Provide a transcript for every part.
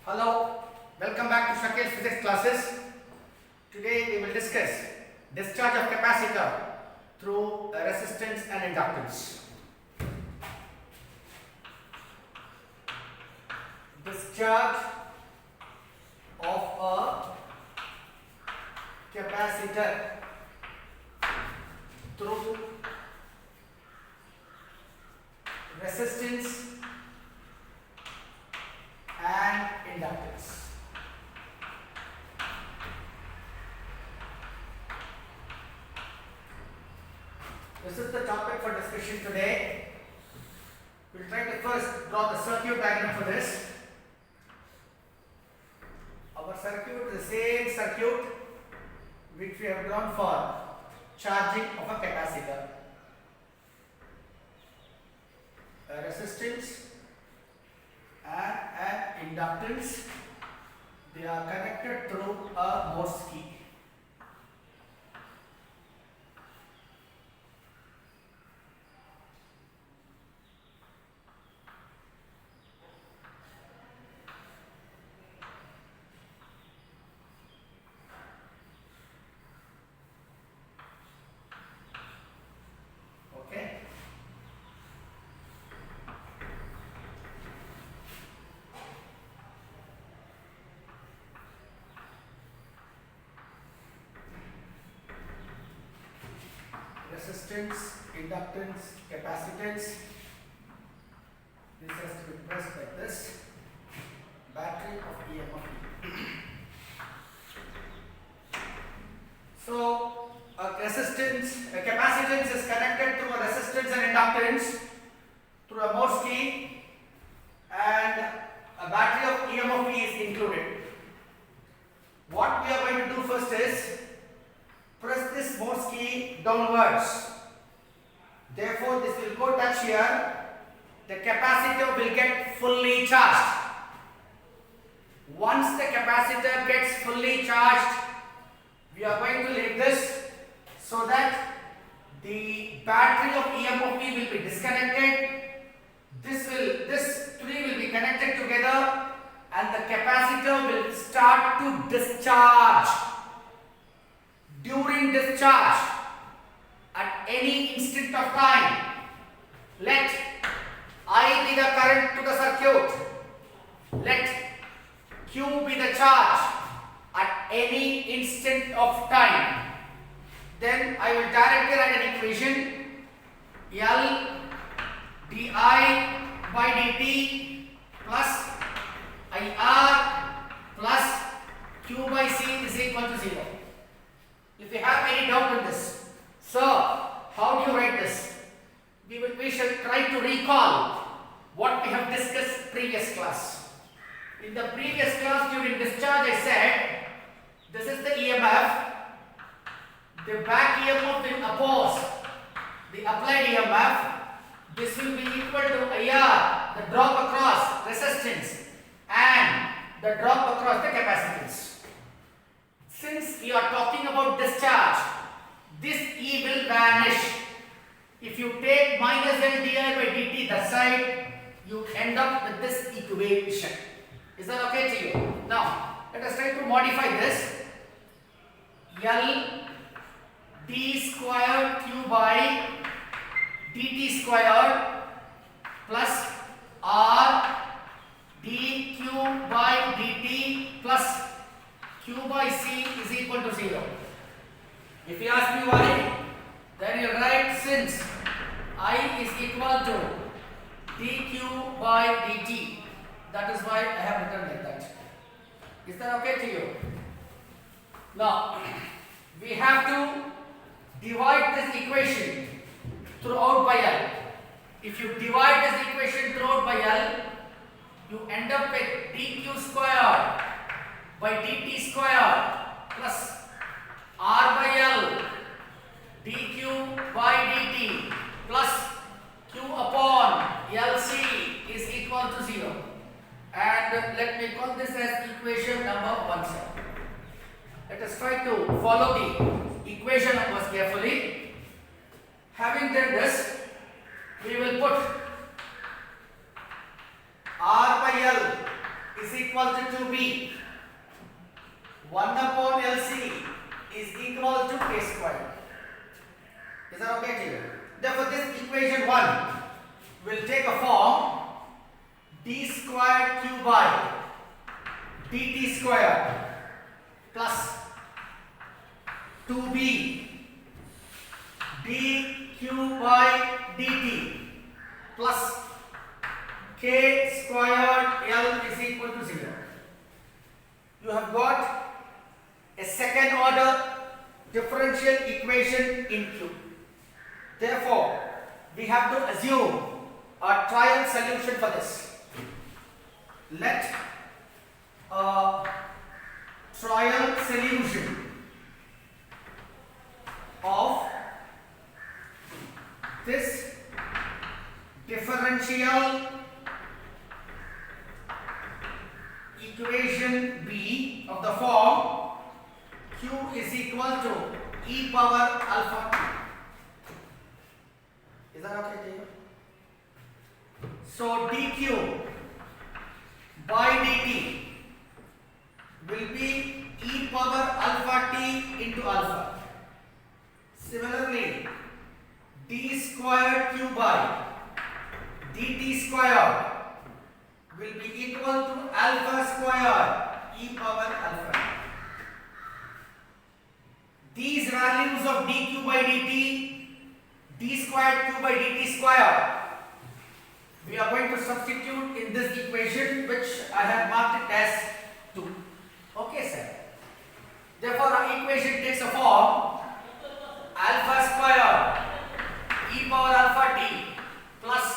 Hello, welcome back to Shakil's physics classes. Today we will discuss discharge of capacitor through resistance and inductance. Discharge of a capacitor through resistance and inductance. This is the topic for discussion today. We will try to first draw the circuit diagram for this. Our circuit is the same circuit which we have drawn for charging of a capacitor. A resistance and an inductance, they are connected through a Morse key. Okay. Resistance, inductance, capacitance. This has to be pressed like this. Battery of EMF. So, a capacitance is connected through a resistance and inductance through a Morse key, and a battery of EMF is included. What we are going to do first is press this Morse key downwards. Therefore, this will go touch here. The capacitor will get fully charged. Once the capacitor gets fully charged, we are going to leave this so that the battery of EMF will be disconnected. This three will be connected together, and the capacitor will start to discharge. During discharge, at any instant of time, let I be the current to the circuit, let Q be the charge at any instant of time. Then I will directly write an equation: L di by dt plus IR plus Q by C is equal to 0. If you have any doubt in this, so how do you write this? We shall try to recall what we have discussed previous class. In the previous class during discharge, I said this is the EMF. The back EMF will oppose the applied EMF. This will be equal to IR, the drop across resistance, and the drop across the capacitance. Since we are talking about discharge, this E will vanish. If you take minus L di by dt that side, you end up with this equation. Is that okay to you? Now, let us try to modify this. L d square Q by dt square plus R dQ by dt plus Q by C is equal to 0. If you ask me why, then you write since I is equal to dQ by dt. That is why I have written like that. Is that okay to you? Now, we have to divide this equation throughout by L. If you divide this equation throughout by L, you end up with dQ square by dt square plus R by L dQ by dt plus Q upon LC is equal to 0. And let me call this as equation number 1. Let us try to follow the equation numbers carefully. Having done this, we will put R by L is equal equal to 2b. 1 upon LC is equal to k square. Is that okay to you? Therefore, this equation 1 will take a form d squared q by dt squared plus 2b dq by dt plus k squared L is equal to 0. You have got a second order differential equation in Q. Therefore, we have to assume a trial solution for this. Let a trial solution of this differential equation B of the form Q is equal to e power alpha t. Is that okay to you? So dq by dt will be e power alpha t into alpha. Similarly, d squared q by dt squared will be equal to alpha squared e power alpha. These values of dq by dt, d squared q by dt squared, we are going to substitute in this equation, which I have marked it as 2. Okay, sir. Therefore, our equation takes a form alpha squared e power alpha t plus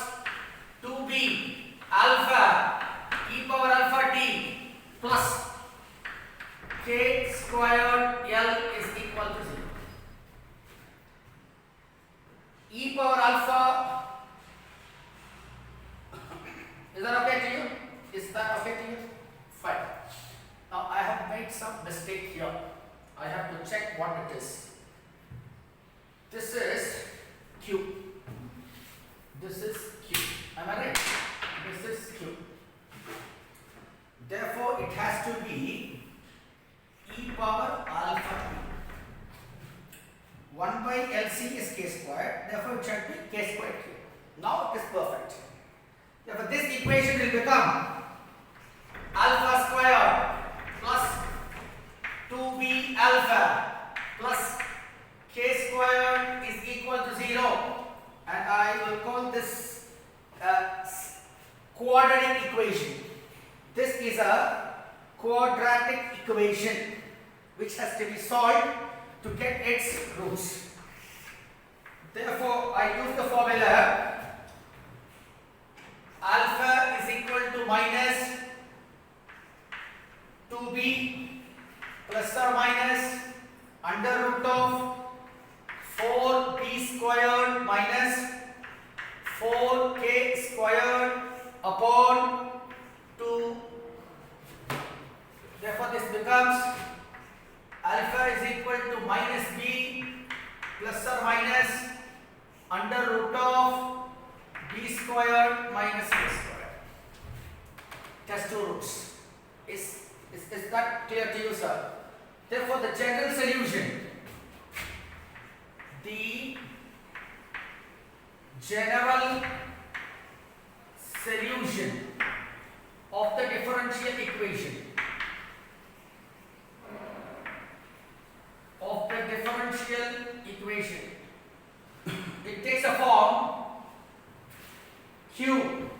2b alpha e power alpha t plus k squared L is equal to 0. E power alpha, is that okay to you? Is that okay to you? Fine. Now I have made some mistake here. I have to check what it is. This is Q. This is Q. Am I right? This is Q. Therefore, it has to be e power alpha t. 1 by LC is k squared. Therefore, it should be k squared Q. Now it is perfect. Therefore, this equation will become alpha squared plus 2b alpha plus k squared is equal to 0, and I will call this quadratic equation. This is a quadratic equation which has to be solved to get its roots. Therefore, I use the formula alpha is equal to minus 2b plus or minus under root of 4b squared minus 4k squared upon 2. Therefore, this becomes alpha is equal to minus b plus or minus under root of b squared minus k squared. It has 2 roots. Is that clear to you, sir? Therefore, the general solution, the general solution of the differential equation it takes a form Q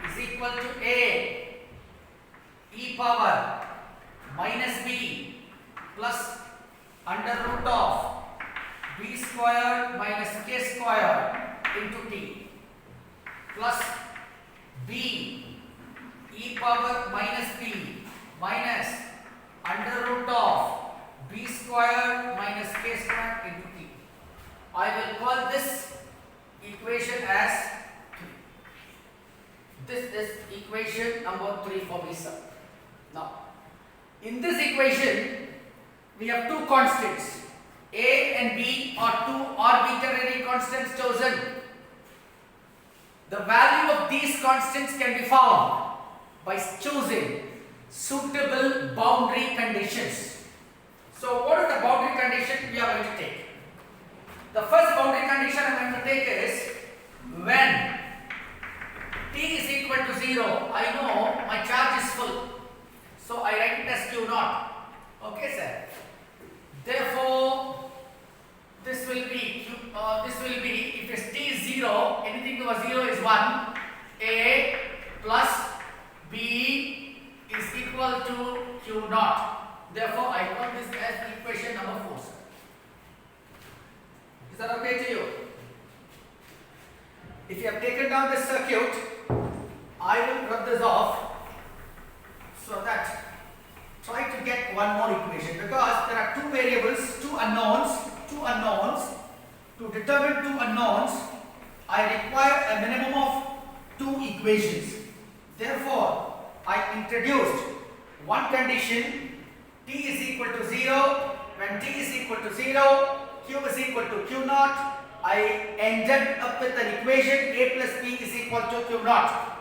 is equal to A e power minus b plus under root of b squared minus k squared into t plus b e power minus b minus under root of b squared minus k squared into t. I will call this equation as 3. This is equation number 3 for me, sir. Now, in this equation, we have two constants. A and B are two arbitrary constants chosen. The value of these constants can be found by choosing suitable boundary conditions. So what is the boundary condition we are going to take? The first boundary condition I am going to take is when t is equal to 0, I know my charge is full. So I write it as Q naught. Okay, sir. Therefore, this will be if it's t is 0, anything over 0 is 1. A plus B is equal to Q naught. Therefore, I call this as equation number 4. Sir. Is that okay to you? If you have taken down this circuit, I will rub this off so that try to get one more equation, because there are two variables, two unknowns. To determine two unknowns, I require a minimum of two equations. Therefore, I introduced one condition, t is equal to 0. When t is equal to 0, q is equal to q naught. I ended up with an equation a plus b is equal to q naught.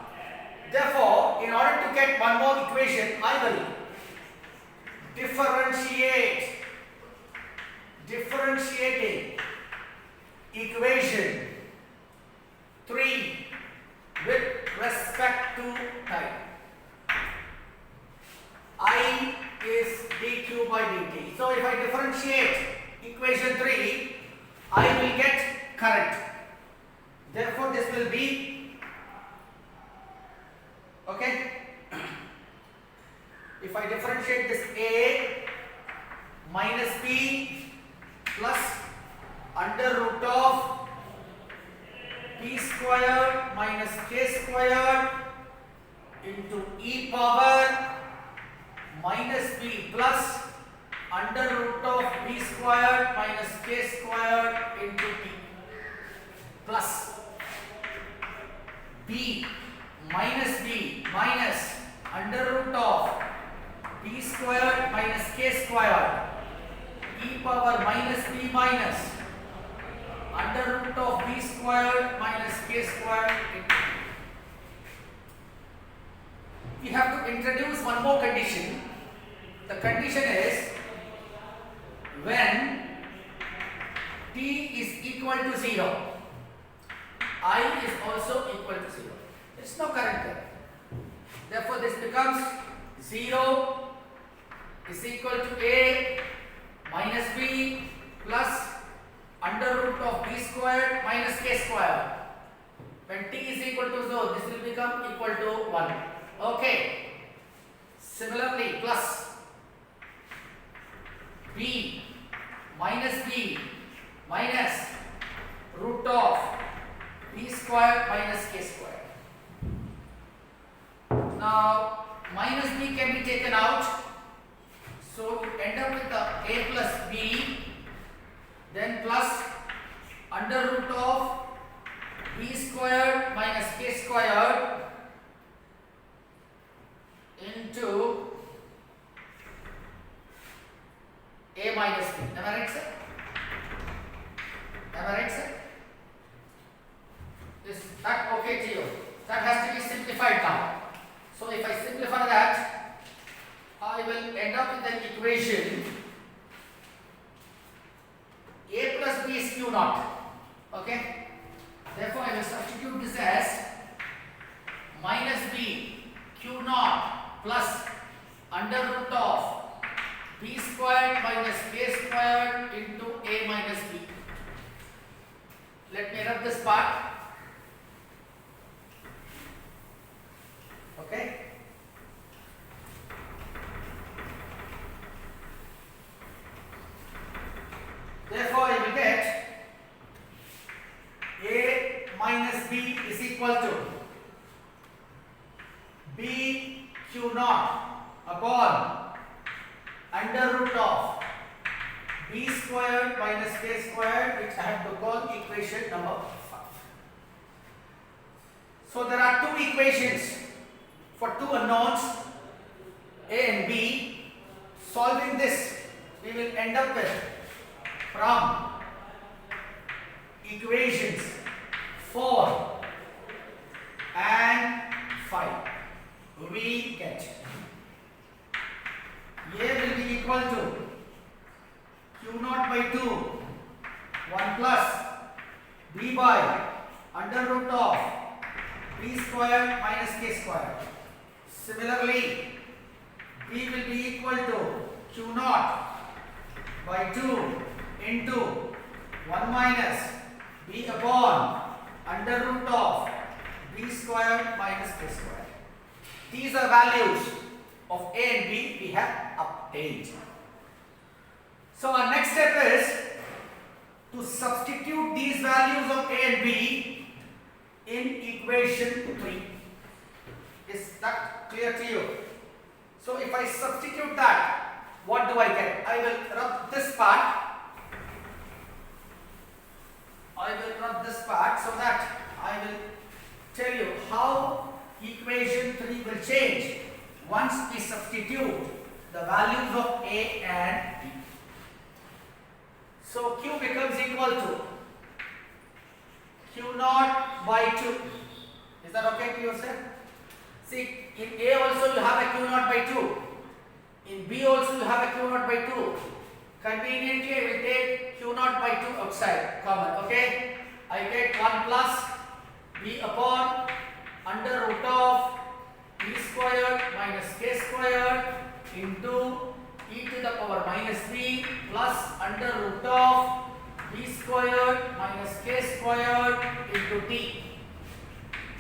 Therefore, in order to get one more equation, I will differentiating equation 3 with respect to time. I is dq by dt. So if I differentiate equation 3, I will get current. Therefore, this will be okay. If I differentiate this a minus b plus under root of b squared minus k squared into e power minus b plus under root of b squared minus k squared into t plus b minus under root of b squared minus k squared e power minus b minus under root of b squared minus k squared into t. We have to introduce one more condition. The condition is when t is equal to 0, I is also equal to 0. There is no current there. Therefore, this becomes 0 is equal to a minus b plus under root of b squared minus k squared. When t is equal to 0, this will become equal to 1. Okay. Similarly, plus b minus root of b squared minus k squared. Now, minus b can be taken out. So, you end up with the a plus b, then plus under root of b squared minus k squared into a minus b. Am I right, sir? Am I right, sir? Is that okay to you? That has to be simplified now. So if I simplify that, I will end up with an equation a plus b is q naught. Okay? Therefore, I will substitute this as minus b q naught plus under root of b squared minus k squared into a minus b. Let me rub this part. Okay? Therefore, I will get a minus b is equal to b q naught upon under root of b squared minus k squared, which I have to call equation number 5. So there are two equations for two unknowns a and b. Solving this, we will end up with from equations 4 and 5. We square minus k square. Similarly, B will be equal to Q naught by 2 into 1 minus B upon under root of B square minus k square. These are values of A and B we have obtained. So our next step is to substitute these values of A and B in equation 3. Is that clear to you? So if I substitute that, what do I get? I will rub this part. So that I will tell you how equation 3 will change once we substitute the values of A and B. So Q becomes equal to Q naught by 2. Is that okay to you, sir? See, in A also you have a Q naught by 2. In B also you have a Q naught by 2. Conveniently I will take Q naught by 2 outside, common, okay? I get 1 plus B upon under root of B squared minus k squared into e to the power minus b plus under root of b squared minus k squared into t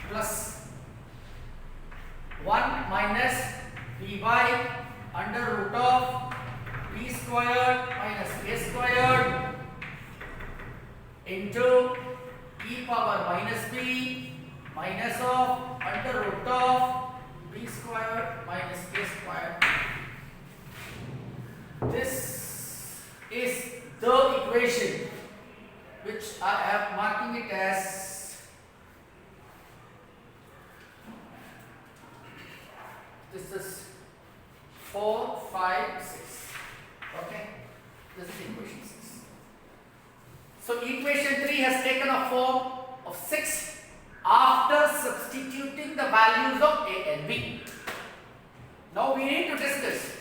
plus 1 minus b by under root of b squared minus k squared into e power minus b minus of under root of b squared minus k squared. This is the equation which I am marking it as this is 4, 5, 6. Okay, this is equation 6. So equation 3 has taken a form of 6 after substituting the values of A and B. Now we need to discuss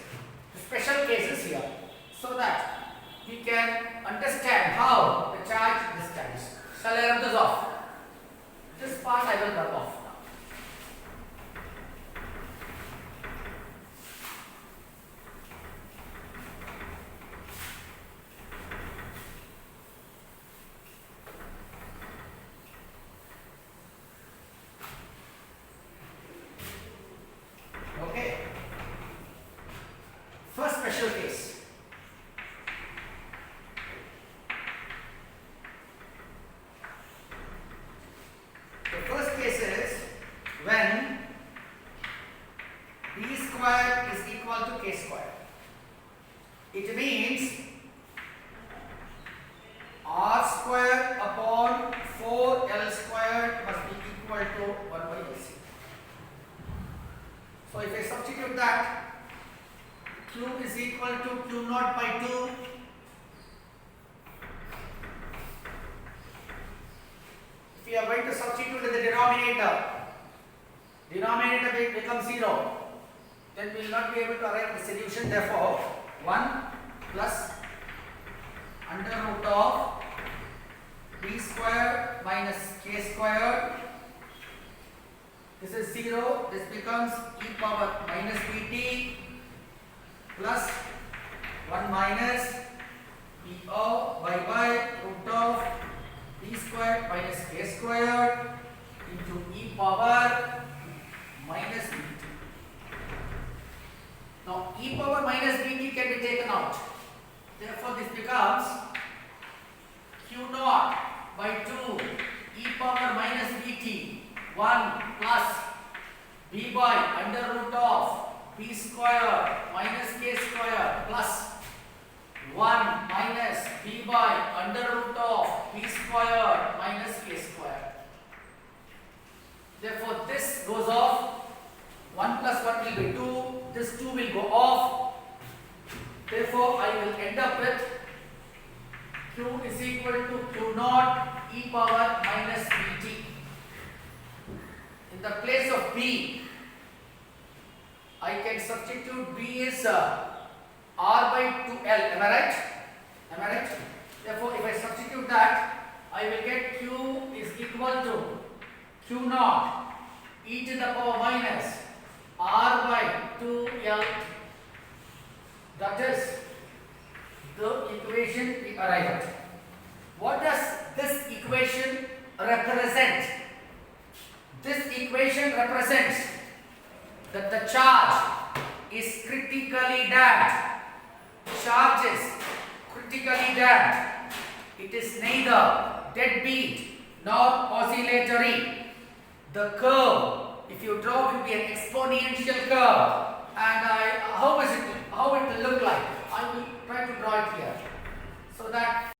the special cases here so that we can understand how the charge discharges. Shall I rub this off? This part I will rub off now. Okay. First special case. The first case is when b square is equal to k square. It means r square upon 4l square must be equal to 1 by ac. So if I substitute that, Q is equal to Q naught by 2 if we are going to substitute in the denominator becomes 0, then we will not be able to arrive at the solution. Therefore 1 plus under root of b square minus k square, this is 0, this becomes e power minus bt plus 1 minus b o by root of b square minus k square into e power minus bt. Now e power minus bt can be taken out. Therefore this becomes q naught by 2 e power minus bt 1 plus b by under root of b square minus k square plus 1 minus b by under root of b square minus k square. Therefore this goes off. 1 plus 1 will be 2. This 2 will go off. Therefore I will end up with q is equal to q naught e power minus bt. In the place of b, I can substitute b is r by 2l. Am I right? Am I right? Therefore, if I substitute that, I will get q is equal to q naught e to the power minus r by 2l. That is the equation we arrive at. What does this equation represent? This equation represents that the charge is critically damped. Charge is critically damped. It is neither deadbeat nor oscillatory. The curve, if you draw, will be an exponential curve. And how it will look like? I will try to draw it here so that